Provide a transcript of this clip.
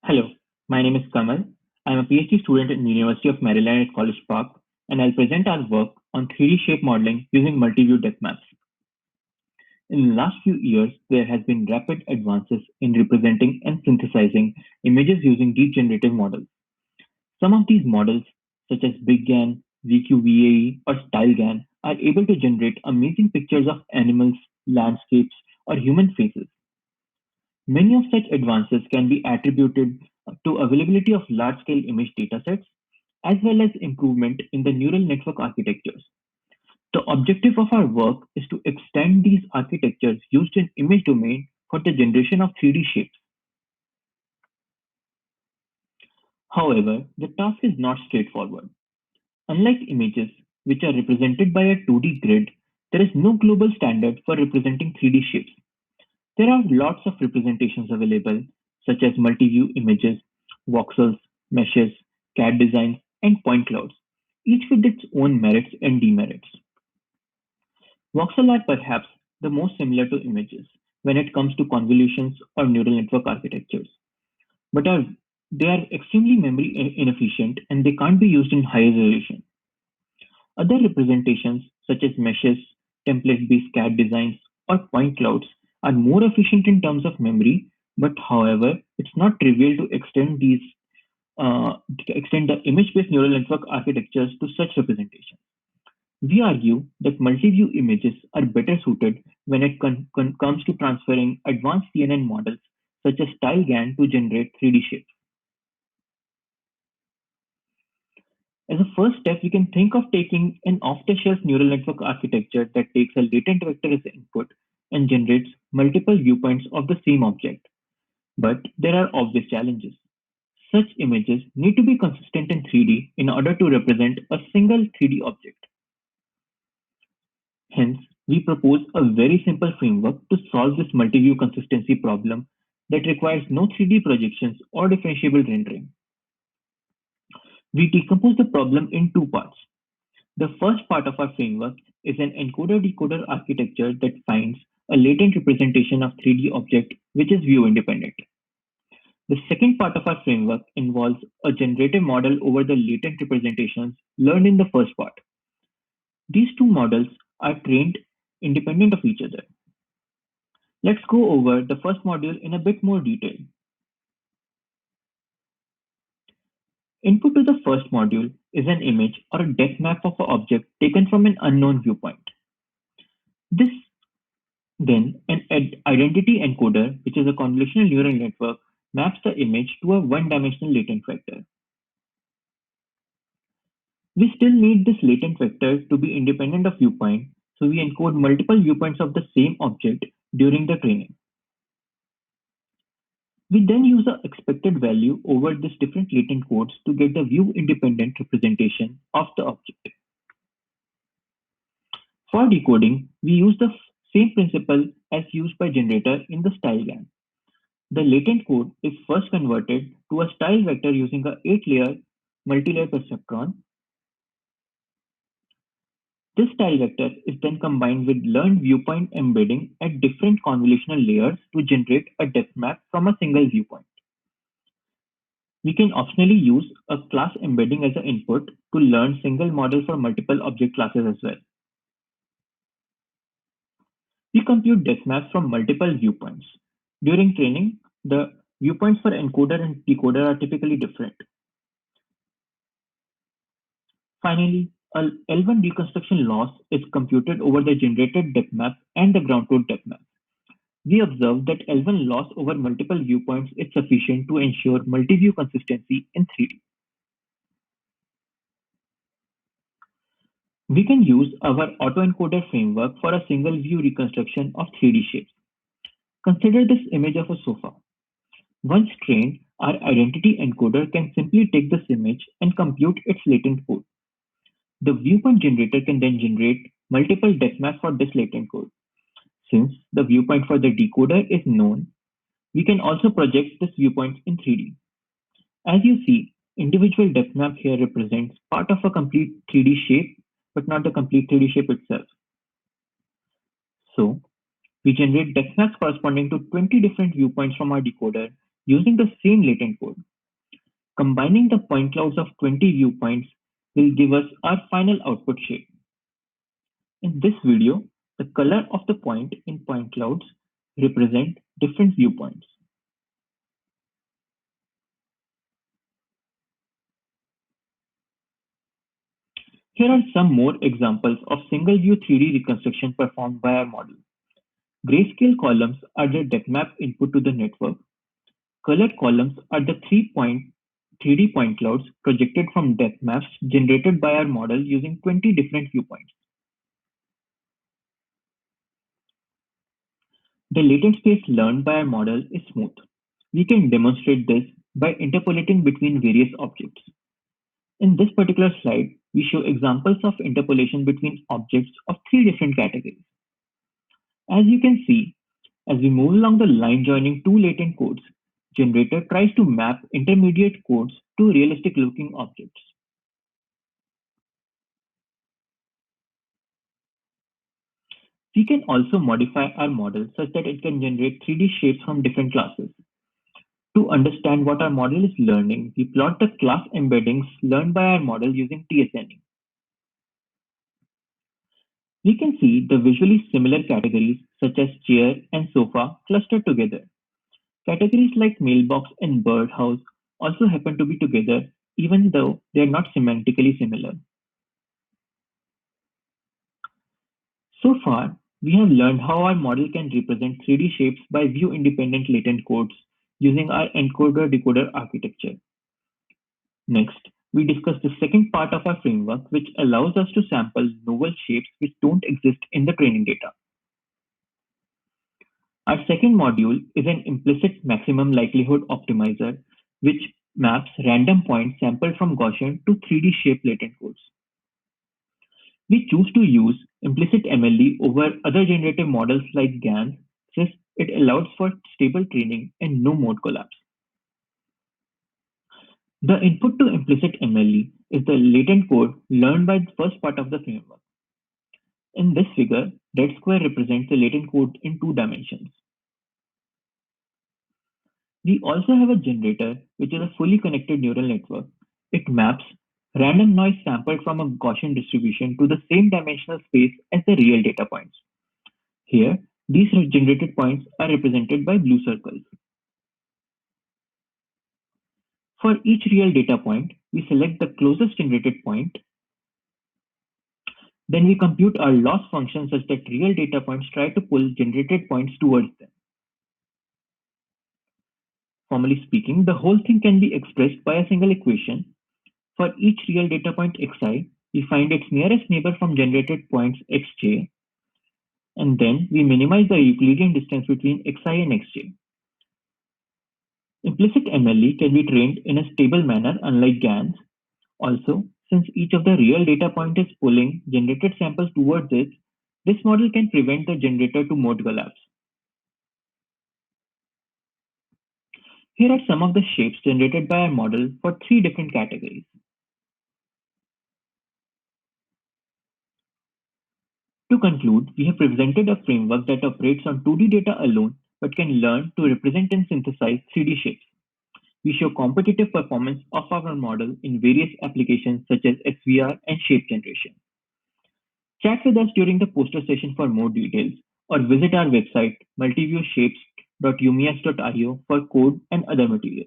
Hello, my name is Kamal. I'm a PhD student at the University of Maryland at College Park, and I'll present our work on 3D shape modeling using multi-view depth maps. In the last few years, there has been rapid advances in representing and synthesizing images using deep generative models. Some of these models, such as BigGAN, ZQVAE, or StyleGAN, are able to generate amazing pictures of animals, landscapes, or human faces. Many of such advances can be attributed to availability of large-scale image datasets as well as improvement in the neural network architectures. The objective of our work is to extend these architectures used in image domain for the generation of 3D shapes. However, the task is not straightforward. Unlike images, which are represented by a 2D grid, there is no global standard for representing 3D shapes. There are lots of representations available, such as multi-view images, voxels, meshes, CAD designs, and point clouds, each with its own merits and demerits. Voxels are perhaps the most similar to images when it comes to convolutions or neural network architectures, but they are extremely memory inefficient and they can't be used in high resolution. Other representations, such as meshes, template-based CAD designs, or point clouds, are more efficient in terms of memory, but however, it's not trivial to extend the image-based neural network architectures to such representation. We argue that multi-view images are better suited when it comes to transferring advanced CNN models such as StyleGAN to generate 3D shapes. As a first step, we can think of taking an off-the-shelf neural network architecture that takes a latent vector as input and generates multiple viewpoints of the same object. But there are obvious challenges. Such images need to be consistent in 3D in order to represent a single 3D object. Hence, we propose a very simple framework to solve this multi-view consistency problem that requires no 3D projections or differentiable rendering. We decompose the problem in two parts. The first part of our framework is an encoder-decoder architecture that finds a latent representation of 3D object which is view independent. The second part of our framework involves a generative model over the latent representations learned in the first part. These two models are trained independent of each other. Let's go over the first module in a bit more detail. Input to the first module is an image or a depth map of an object taken from an unknown viewpoint. This then an identity encoder, which is a convolutional neural network, maps the image to a one-dimensional latent vector. We still need this latent vector to be independent of viewpoint, so we encode multiple viewpoints of the same object during the training. We then use the expected value over these different latent codes to get the view-independent representation of the object. For decoding, we use the same principle as used by generator in the StyleGAN. The latent code is first converted to a style vector using a 8-layer multi-layer perceptron. This style vector is then combined with learned viewpoint embedding at different convolutional layers to generate a depth map from a single viewpoint. We can optionally use a class embedding as an input to learn single model for multiple object classes as well. We compute depth maps from multiple viewpoints. During training, the viewpoints for encoder and decoder are typically different. Finally, a L1 reconstruction loss is computed over the generated depth map and the ground truth depth map. We observe that L1 loss over multiple viewpoints is sufficient to ensure multi-view consistency in 3D. We can use our autoencoder framework for a single view reconstruction of 3D shapes. Consider this image of a sofa. Once trained, our identity encoder can simply take this image and compute its latent code. The viewpoint generator can then generate multiple depth maps for this latent code. Since the viewpoint for the decoder is known, we can also project this viewpoint in 3D. As you see, individual depth map here represents part of a complete 3D shape, but not the complete 3D shape itself. So, we generate depth maps corresponding to 20 different viewpoints from our decoder using the same latent code. Combining the point clouds of 20 viewpoints will give us our final output shape. In this video, the color of the point in point clouds represent different viewpoints. Here are some more examples of single view 3D reconstruction performed by our model. Grayscale columns are the depth map input to the network. Colored columns are the 3D point clouds projected from depth maps generated by our model using 20 different viewpoints. The latent space learned by our model is smooth. We can demonstrate this by interpolating between various objects. In this particular slide, we show examples of interpolation between objects of three different categories. As you can see, as we move along the line joining two latent codes, generator tries to map intermediate codes to realistic looking objects. We can also modify our model such that it can generate 3D shapes from different classes. To understand what our model is learning, we plot the class embeddings learned by our model using TSNE. We can see the visually similar categories such as chair and sofa clustered together. Categories like mailbox and birdhouse also happen to be together even though they are not semantically similar. So far, we have learned how our model can represent 3D shapes by view-independent latent codes using our encoder-decoder architecture. Next, we discuss the second part of our framework, which allows us to sample novel shapes which don't exist in the training data. Our second module is an implicit maximum likelihood optimizer, which maps random points sampled from Gaussian to 3D shape latent codes. We choose to use implicit MLE over other generative models like GANs since it allows for stable training and no mode collapse. The input to implicit MLE is the latent code learned by the first part of the framework. In this figure, red square represents the latent code in 2 dimensions. We also have a generator, which is a fully connected neural network. It maps random noise sampled from a Gaussian distribution to the same dimensional space as the real data points. Here, these generated points are represented by blue circles. For each real data point, we select the closest generated point. Then we compute our loss function such that real data points try to pull generated points towards them. Formally speaking, the whole thing can be expressed by a single equation. For each real data point xi, we find its nearest neighbor from generated points xj, and then we minimize the Euclidean distance between xi and xj. Implicit MLE can be trained in a stable manner unlike GANs. Also, since each of the real data point is pulling generated samples towards it, this model can prevent the generator to mode collapse. Here are some of the shapes generated by our model for 3 different categories. To conclude, we have presented a framework that operates on 2D data alone but can learn to represent and synthesize 3D shapes. We show competitive performance of our model in various applications such as SVR and shape generation. Chat with us during the poster session for more details or visit our website multiviewshapes.umias.io for code and other material.